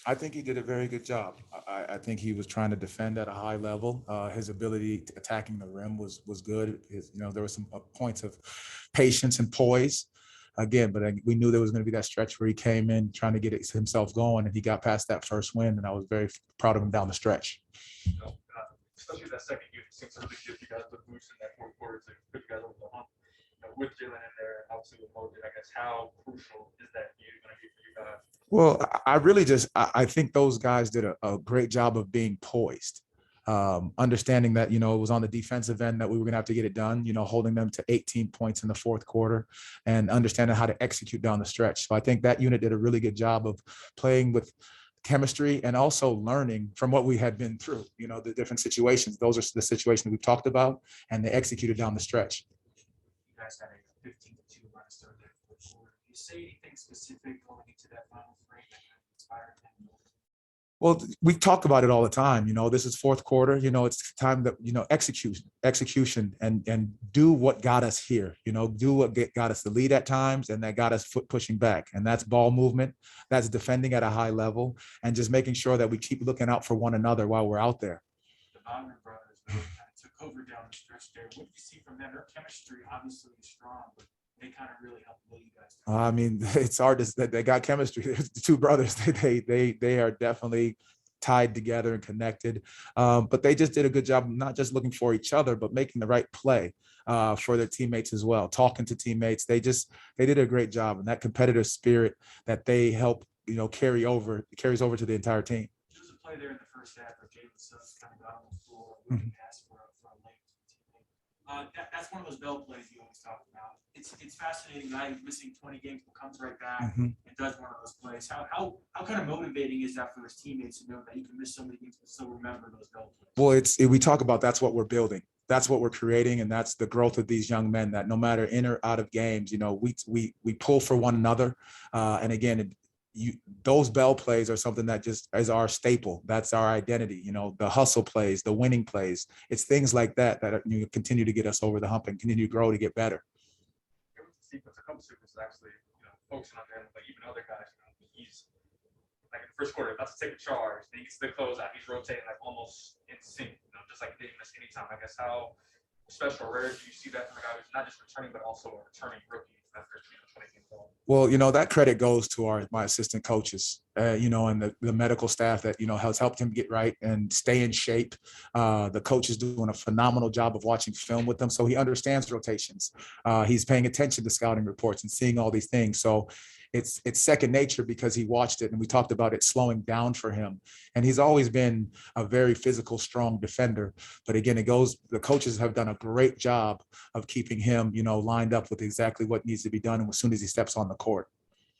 I think he did a very good job. I think he was trying to defend at a high level. His ability to attacking the rim was good. There were some points of patience and poise. Again, but we knew there was going to be that stretch where he came in trying to get himself going, and he got past that first win, and I was very proud of him down the stretch. Especially that second unit seems to really give you guys the boost in that fourth quarter to put you guys over the hump. With Jalen in there, obviously with Mose, I guess how crucial is that unit going to be for you guys? Well, I think those guys did a great job of being poised. Understanding that, it was on the defensive end that we were going to have to get it done, holding them to 18 points in the fourth quarter and understanding how to execute down the stretch. So I think that unit did a really good job of playing with chemistry and also learning from what we had been through, the different situations. Those are the situations we've talked about, and they executed down the stretch. You guys had a 15-2 run to start that fourth quarter. Do you say anything specific going into that final frame that kind of inspired them? Well, we talk about it all the time. This is fourth quarter. It's time that, execution and do what got us here, do what got us the lead at times, and that got us pushing back. And that's ball movement. That's defending at a high level and just making sure that we keep looking out for one another while we're out there. The Wagner brothers really kind of took over down the stretch there. What did you see from them? Their chemistry obviously is strong, but they kind of really helped pull you guys down. I mean, it's hard that they got chemistry. There's the two brothers. They are definitely tied together and connected. But they just did a good job, not just looking for each other, but making the right play for their teammates as well. Talking to teammates, they did a great job, and that competitive spirit that they help carries over to the entire team. There's a play there in the first half where Jalen Suggs kind of got on the floor, looking pass for a late teammate. That's one of those bell plays you always talk about. It's fascinating. Guy missing 20 games, but comes right back and does one of those plays. How kind of motivating is that for his teammates to know that he can miss so many games but still remember those bell plays? Well, we talk about that's what we're building. That's what we're creating, and that's the growth of these young men. That no matter in or out of games, we pull for one another. And again, those bell plays are something that just is our staple. That's our identity. The hustle plays, the winning plays. It's things like that continue to get us over the hump and continue to grow to get better. Sequence, a couple sequences actually, focusing on them, but even other guys, he's like in the first quarter about to take a charge, then he gets the closeout, he's rotating like almost in sync, just like he didn't miss any time. I guess how special or rare do you see that from a guy who's not just returning but also a returning rookie after 20 games old? Well, that credit goes to my assistant coaches, and the medical staff that has helped him get right and stay in shape. The coach is doing a phenomenal job of watching film with them, so he understands rotations. He's paying attention to scouting reports and seeing all these things. So it's second nature because he watched it, and we talked about it slowing down for him. And he's always been a very physical, strong defender. But again, the coaches have done a great job of keeping him, lined up with exactly what needs to be done as soon as he steps on the court.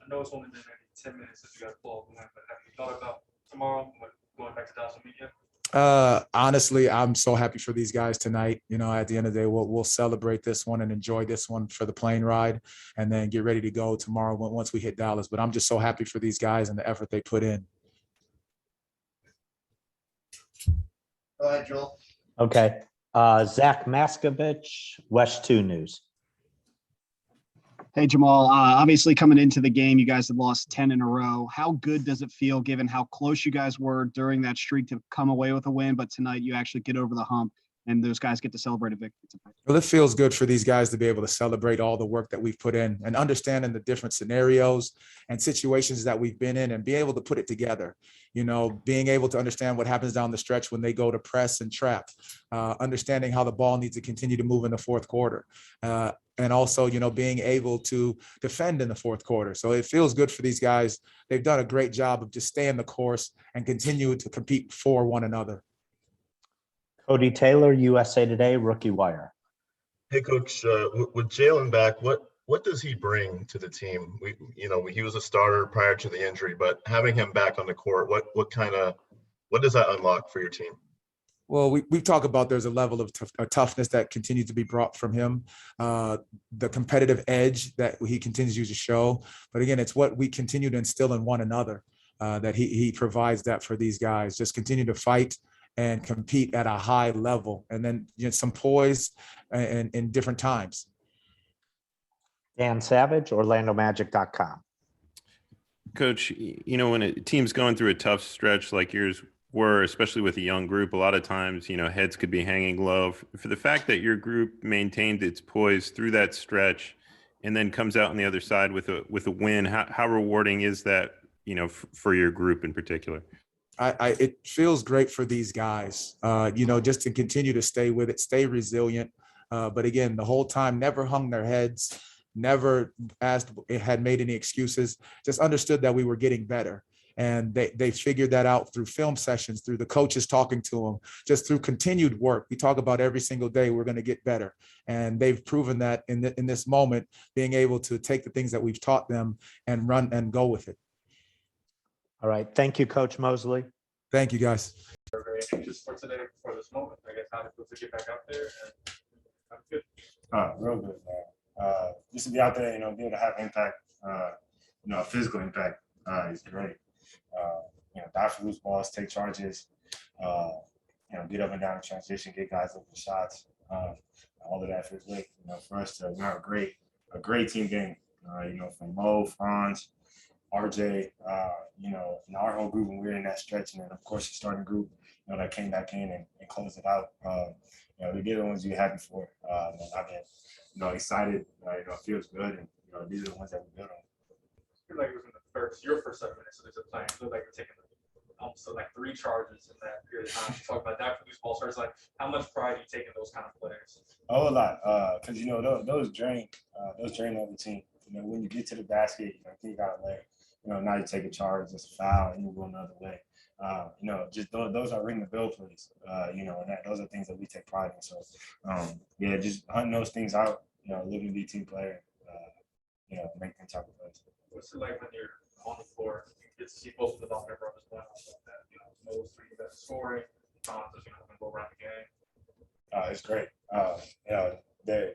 I know it's only been maybe 10 minutes since you guys pulled up, but have you thought about tomorrow going back to Dallas and media? Honestly, I'm so happy for these guys tonight. At the end of the day, we'll celebrate this one and enjoy this one for the plane ride, and then get ready to go tomorrow once we hit Dallas. But I'm just so happy for these guys and the effort they put in. Go ahead, Joel. Okay. Zach Maskovich, West 2 News. Hey, Jamahl, obviously coming into the game, you guys have lost 10 in a row. How good does it feel given how close you guys were during that streak to come away with a win, but tonight you actually get over the hump and those guys get to celebrate a victory tonight? Well, it feels good for these guys to be able to celebrate all the work that we've put in and understanding the different scenarios and situations that we've been in and be able to put it together. Being able to understand what happens down the stretch when they go to press and trap, understanding how the ball needs to continue to move in the fourth quarter. And also, being able to defend in the fourth quarter. So it feels good for these guys. They've done a great job of just staying the course and continue to compete for one another. Cody Taylor, USA Today, Rookie Wire. Hey, Coach, with Jalen back, what does he bring to the team? He was a starter prior to the injury, but having him back on the court, what does that unlock for your team? Well, we talk about there's a level of toughness that continues to be brought from him, the competitive edge that he continues to show. But again, it's what we continue to instill in one another, that he provides that for these guys. Just continue to fight and compete at a high level, and then some poise in different times. Dan Savage, OrlandoMagic.com. Coach, when a team's going through a tough stretch like yours were, especially with a young group, a lot of times, heads could be hanging low. For the fact that your group maintained its poise through that stretch and then comes out on the other side with a win, how rewarding is that, for your group in particular? It feels great for these guys, just to continue to stay with it, stay resilient. But again, the whole time, never hung their heads, never had made any excuses, just understood that we were getting better. And they figured that out through film sessions, through the coaches talking to them, just through continued work. We talk about every single day, we're going to get better. And they've proven that in this moment, being able to take the things that we've taught them and run and go with it. All right. Thank you, Coach Mosley. Thank you, guys. We're very anxious for today, for this moment. I guess how to get back out there, and I'm good. Real good, man. Just to be out there, be able to have impact, a physical impact is great. Dive for loose balls, take charges, get up and down in transition, get guys open shots. All of that feels great. For us to have a great team game. From Moe, Franz, RJ, and our whole group when we were in that stretch, and then of course the starting group, that came back in and closed it out. To get the ones you're happy for. I've been, excited. It feels good, and these are the ones that we built on. I feel like it was in your first 7 minutes of the play. I feel like you're taking almost like 3 charges in that period of time. You talk about that for these ball starts. Like, how much pride do you take in those kind of players? A whole lot, because those drain the other team. When you get to the basket, you gotta lay. Now you take a charge, it's a foul, and you go another way. Just those are ring the bell plays. And those are things that we take pride in. So, just hunting those things out. Living to be a team player. Make them type of plays. What's it like when you're on the floor? You get to see both of the Wagner brothers playing off like that. Those 3 best scoring, Franz is going to go around the game. It's great.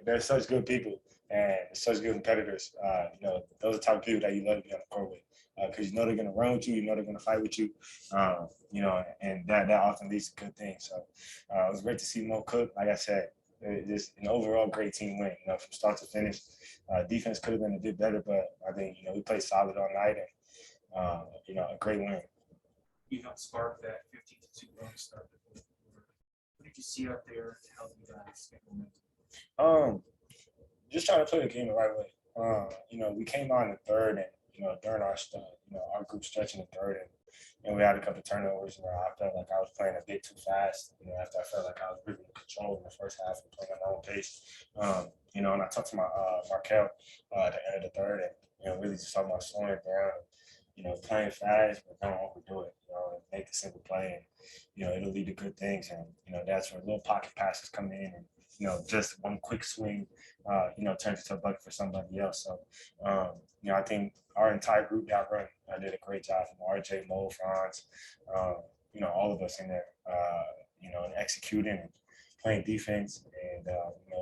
They're such good people and such good competitors. Those are the type of people that you love to be on the court with. Because they're going to run with you, they're going to fight with you, and that often leads to good things. So it was great to see Mo cook. Like I said, just an overall great team win. From start to finish. Defense could have been a bit better, but I think we played solid all night, and a great win. You helped spark that 15-2 run start. What did you see out there to help you guys get momentum? Just trying to play the game the right way. We came out in the third, and during our group stretch in the third, and we had a couple of turnovers where I felt like I was playing a bit too fast. After I felt like I was really in control in the first half and playing at my own pace. And I talked to my Markel at the end of the third, and really just talking about slowing it down. Playing fast, but don't overdo it. And make the simple play, and it'll lead to good things. And that's where little pocket passes come in, and just one quick swing, turns into a bucket for somebody else. So, I think our entire group got run. I did a great job from RJ, Moe, Franz, all of us in there, and executing and playing defense. And,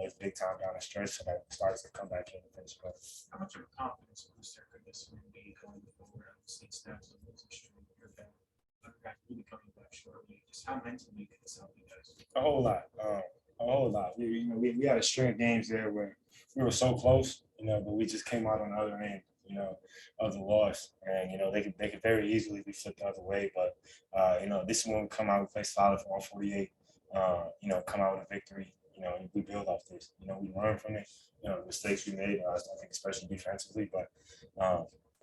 it's big time down the stretch, so that starts to come back in and finish well. How much of a confidence booster could this be going forward? Six steps of losing streak, you're down. Really coming back shortly. Just how mentally can this help you guys? A whole lot. A whole lot. We had a string of games there where we were so close, but we just came out on the other end, of the loss. And, they could very easily be flipped the other way. But, this is when we come out, we play solid for 148, come out with a victory, and we build off this. We learn from it, the mistakes we made, I think especially defensively. But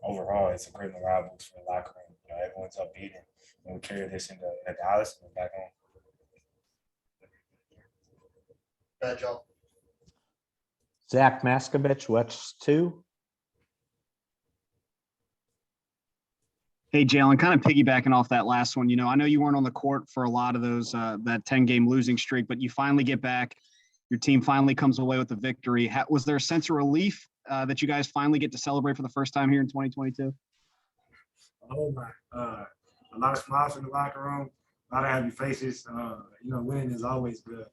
overall, it's a great morale boost for the locker room. Everyone's upbeat, and we carry this into Dallas and back home. Zach Maskovich, West 2. Hey, Jalen, kind of piggybacking off that last one, I know you weren't on the court for a lot of those, that 10-game losing streak, but you finally get back. Your team finally comes away with the victory. Was there a sense of relief that you guys finally get to celebrate for the first time here in 2022? Oh, my. A lot of smiles in the locker room, a lot of happy faces. Winning is always good.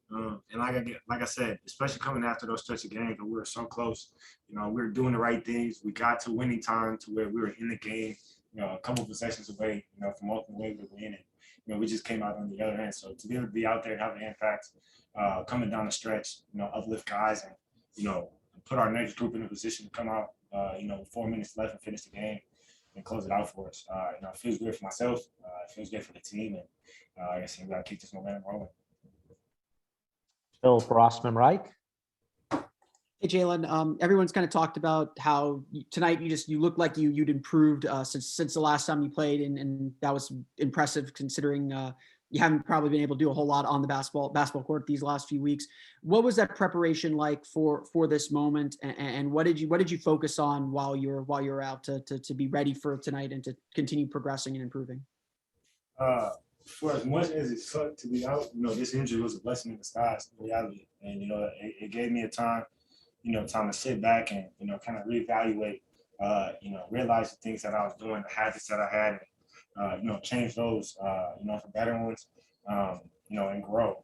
And like I said, especially coming after those stretch of games, we were so close. We were doing the right things. We got to winning time to where we were in the game, a couple of possessions away, from ultimately winning. We just came out on the other end. So to be able to be out there and have an impact, coming down the stretch, uplift guys and, put our next group in a position to come out, 4 minutes left and finish the game. close it out for us. It feels good for myself. It feels good for the team, and I guess we got to keep this momentum rolling. Phil Rossman-Reich. Hey, Jalen, everyone's kind of talked about how tonight you looked like you'd improved since the last time you played, and that was impressive considering you haven't probably been able to do a whole lot on the basketball court these last few weeks. What was that preparation like for this moment, and what did you focus on while you're out to be ready for tonight and to continue progressing and improving? For as much as it sucked to be out, this injury was a blessing in disguise in reality, and it gave me a time to sit back and, kind of reevaluate, realize the things that I was doing, the habits that I had, and, change those, for better ones, and grow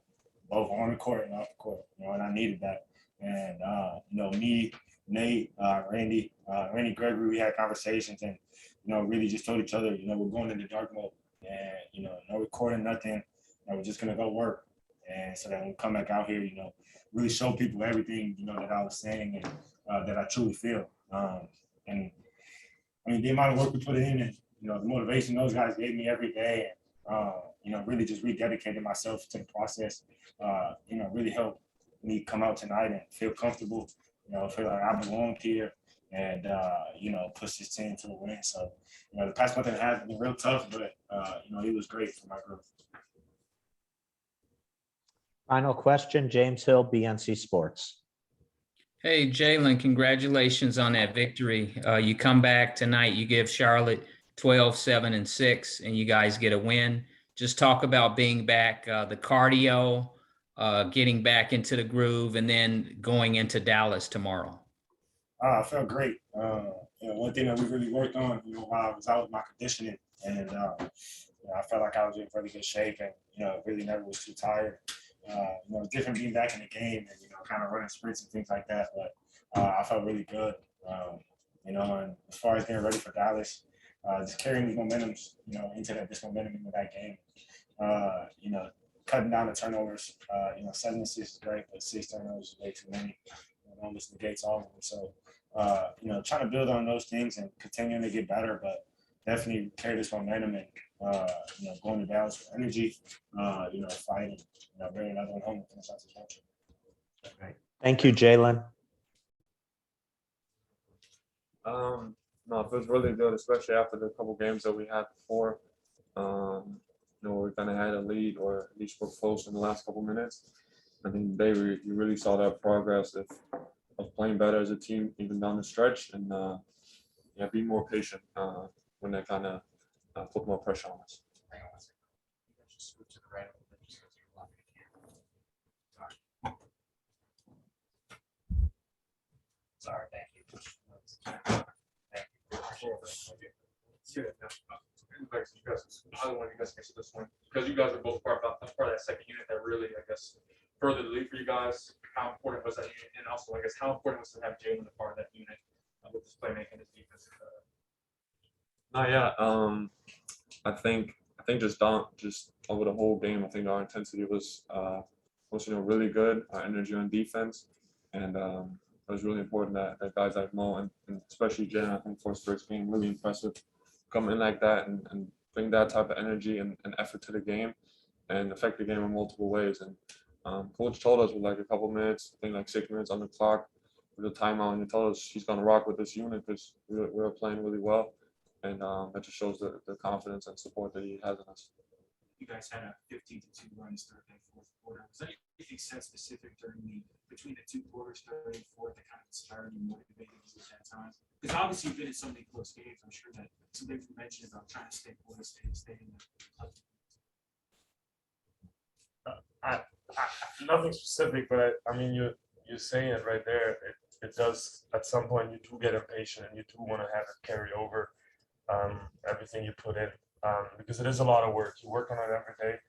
both on the court and off the court, and I needed that. And, me, Nate, Randy Gregory, we had conversations and, really just told each other, we're going into dark mode and, no recording, nothing, we're just going to go work. And so that when we come back out here, really show people everything, that I was saying and that I truly feel. And I mean, the amount of work we put in and, the motivation those guys gave me every day and, really just rededicated myself to the process, really helped me come out tonight and feel comfortable, feel like I belonged here and, push this team to a win. So, the past month and a half has been real tough, but, it was great for my growth. Final question, James Hill, BNC Sports. Hey, Jalen, congratulations on that victory. You come back tonight, you give Charlotte 12, 7, and 6, and you guys get a win. Just talk about being back, the cardio, getting back into the groove, and then going into Dallas tomorrow. I felt great. One thing that we really worked on, while I was out with my conditioning, and I felt like I was in really good shape, and really never was too tired. Different being back in the game and kind of running sprints and things like that, but I felt really good. And as far as getting ready for Dallas, just carrying these momentums, this momentum into that game. Cutting down the turnovers. 7 and 6 is great, but 6 turnovers is way too many. It almost negates all of them. So, trying to build on those things and continuing to get better, but definitely carry this momentum and, going to Dallas for energy, fighting, bring another one home and finish out this match. Thank you, Jalen. No, it feels really good, especially after the couple games that we had before. We kind of had a lead, or at least we're close in the last couple minutes. I think today you really saw that progress of playing better as a team, even down the stretch, and be more patient when they kind of put more pressure on us. Sorry, thank you. Either one of you guys answer this one, because you guys are both part of that second unit that really, I guess, further the lead for you guys. How important was that unit, and also, I guess, how important was to have Jalen a part of that unit with his playmaking, his defense? I think just over the whole game, I think our intensity was really good. Our energy on defense, and it was really important that guys like Mo and especially Jalen, I think for his first game, really impressive, come in like that and bring that type of energy and effort to the game and affect the game in multiple ways. And coach told us with like a couple minutes, I think like 6 minutes on the clock with a timeout, and he told us he's going to rock with this unit because we were playing really well. And that just shows the confidence and support that he has in us. You guys had a 15-2 run to start that fourth quarter. Was there anything said specific between the two quarters, third and fourth, that kind of inspired and motivated you at that time? Because obviously you've been in so many close games. I'm sure that some things you mentioned about trying to stay poised, stay in the. Nothing specific, but I mean, you're saying it right there. It does at some point. You do get impatient, and you do want to have it carry over everything you put in, because it is a lot of work. You work on it every day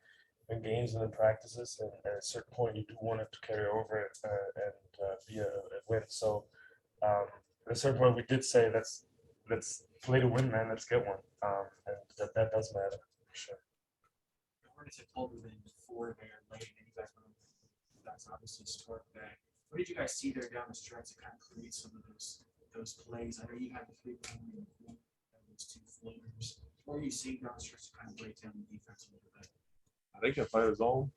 in games and in practices, and at a certain point, you do want it to carry over and be a win. So at a certain point, we did say let's play to win, man. Let's get one, and that does matter for sure. The Hornets had pulled within 4 there late, and you guys obviously scored that. What did you guys see there down the stretch to kind of create some of those plays? I know you had the 3-1 and those 2 What are you seeing down the stretch to kind of break down the defense a little bit? I think he'll play his own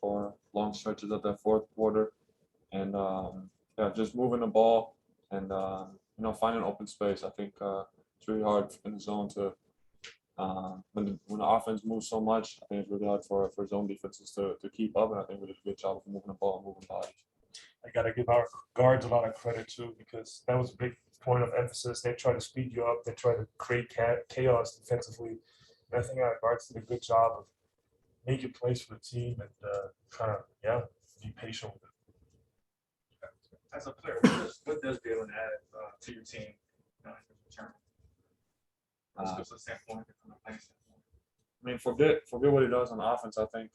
for long stretches of that fourth quarter, and yeah, just moving the ball and finding open space. I think it's really hard in the zone to when the offense moves so much. I think it's really hard for zone defenses to keep up, and I think we did a good job of moving the ball and moving bodies. I got to give our guards a lot of credit too, because that was a big point of emphasis. They try to speed you up. They try to create chaos defensively. And I think our guards did a good job of making plays for the team and kind of, be patient with it. As a player, what does Jalen add to your team in return? Just a standpoint from a playing standpoint. I mean, forget what he does on offense. I think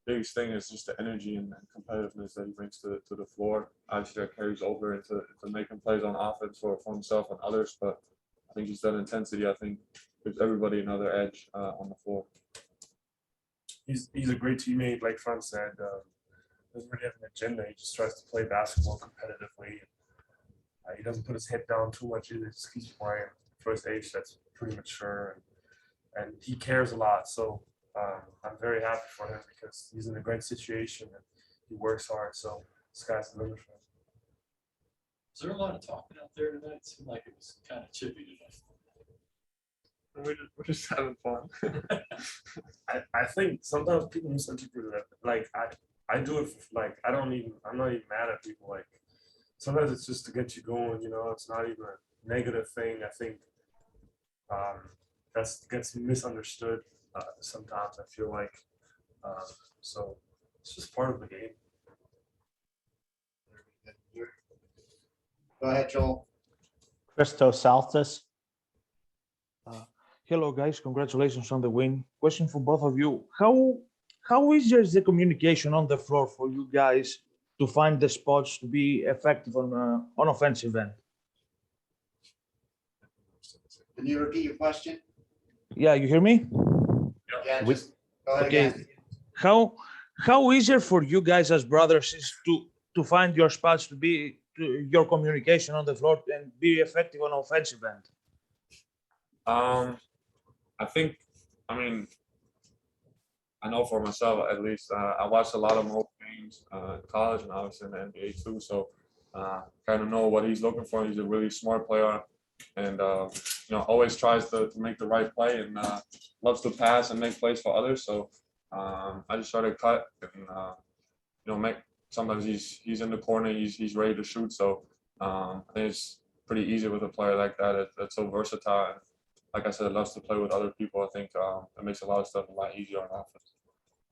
biggest thing is just the energy and competitiveness that he brings to the floor. Obviously, that carries over into making plays on offense for himself and others. But I think just that intensity, I think, gives everybody another edge on the floor. He's a great teammate, like Franz said. Doesn't really have an agenda. He just tries to play basketball competitively. He doesn't put his head down too much either. He just keeps playing. For his age, that's pretty mature, and he cares a lot. So I'm very happy for him because he's in a great situation and he works hard. So sky's the limit for him. Is there a lot of talking out there tonight? It seemed like it was kind of chippy today. We're just having fun. I think sometimes people misinterpret it. Like I do it like I'm not even mad at people. Like sometimes it's just to get you going. It's not even a negative thing. I think that gets misunderstood sometimes. I feel like so it's just part of the game. Go ahead, Joel. Christos Saltis. Hello, guys. Congratulations on the win. Question for both of you. How easy is the communication on the floor for you guys to find the spots to be effective on offensive end? Can you repeat your question? Yeah, you hear me? Yeah, just go ahead Okay. again. How easier for you guys as brothers is to find your spots to your communication on the floor and be effective on offensive end? I know for myself at least. I watched a lot of Moe games in college and obviously in the NBA too. So kind of know what he's looking for. He's a really smart player, and always tries to make the right play and loves to pass and make plays for others. So I just try to cut and make. Sometimes he's in the corner. He's ready to shoot. So I think it's pretty easy with a player like that. It's so versatile. And like I said, loves to play with other people. I think it makes a lot of stuff a lot easier on offense.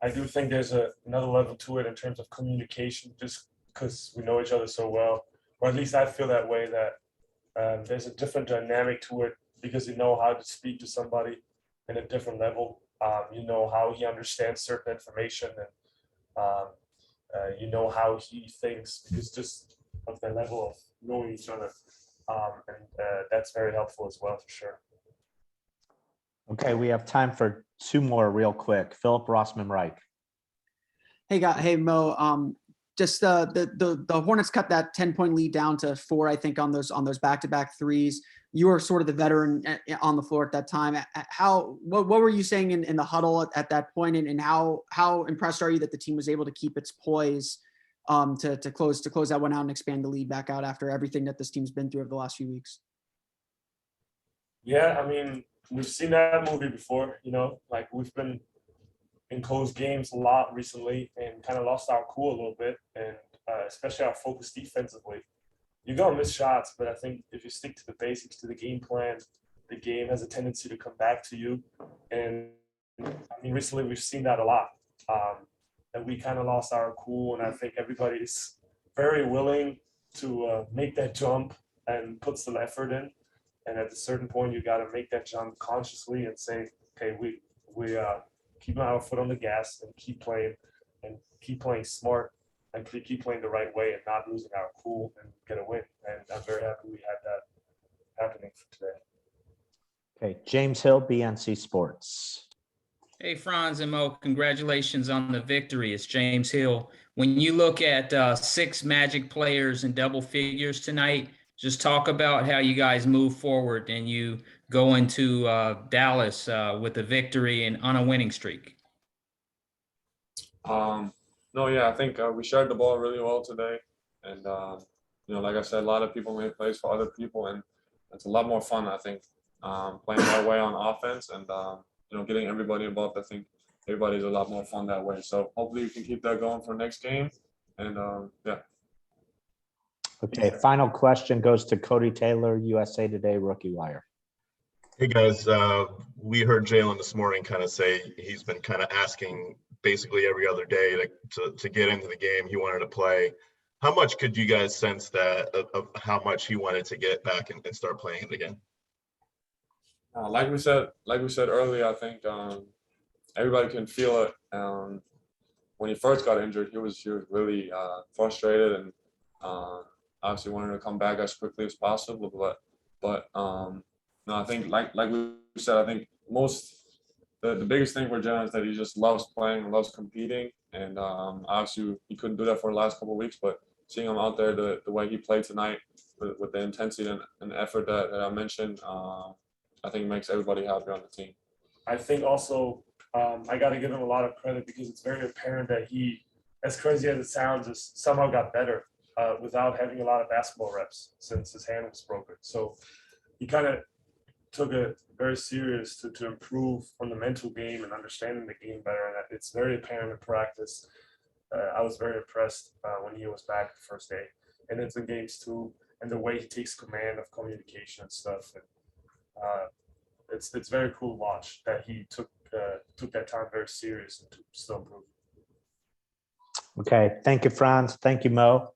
I do think there's another level to it in terms of communication, just because we know each other so well, or at least I feel that way, that there's a different dynamic to it because you know how to speak to somebody in a different level. You know how he understands certain information, and you know how he thinks because just of the level of knowing each other. And that's very helpful as well, for sure. Okay, we have time for two more real quick. Philip Rossman-Reich. Hey, Mo. Just the Hornets cut that 10-point lead down to 4, I think, on those back-to-back threes. You were sort of the veteran on the floor at that time. What were you saying in the huddle at that point, and how impressed are you that the team was able to keep its poise to close that one out and expand the lead back out after everything that this team's been through over the last few weeks? Yeah, I mean, we've seen that movie before, like we've been in close games a lot recently and kind of lost our cool a little bit, and especially our focus defensively. You're going to miss shots, but I think if you stick to the basics, to the game plan, the game has a tendency to come back to you. And I mean, recently we've seen that a lot. And we kind of lost our cool, and I think everybody is very willing to make that jump and put some effort in. And at a certain point, you got to make that jump consciously and say, okay, we keep our foot on the gas and keep playing smart and keep playing the right way and not losing our cool and get a win. And I'm very happy we had that happening for today. Okay, James Hill, BNC Sports. Hey, Franz and Moe, congratulations on the victory. It's James Hill. When you look at 6 Magic players in double figures tonight, Just talk about how you guys move forward and you go into Dallas with a victory and on a winning streak. No, yeah, I think we shared the ball really well today, and like I said, a lot of people made plays for other people, and it's a lot more fun, I think, playing that way on offense, and getting everybody involved. I think everybody's a lot more fun that way. So hopefully we can keep that going for next game, and yeah. Okay, final question goes to Cody Taylor, USA Today Rookie Wire. Hey guys, we heard Jalen this morning kind of say he's been kind of asking basically every other day to get into the game. He wanted to play. How much could you guys sense that of how much he wanted to get back and start playing it again? Like we said earlier, I think everybody can feel it. When he first got injured, he was really frustrated and obviously wanted to come back as quickly as possible. But no, I think like we said, I think the biggest thing for Jalen is that he just loves playing, loves competing, and obviously he couldn't do that for the last couple of weeks. But seeing him out there the way he played tonight with the intensity and effort that I mentioned, I think makes everybody happy on the team. I think also I got to give him a lot of credit because it's very apparent that he, as crazy as it sounds, just somehow got better without having a lot of basketball reps since his hand was broken. So he kind of took it very serious to improve on the mental game and understanding the game better. And it's very apparent in practice. I was very impressed when he was back the first day. And it's in games too, and the way he takes command of communication and stuff. And, it's very cool to watch that he took that time very serious and to still improve. Okay, thank you, Franz. Thank you, Mo.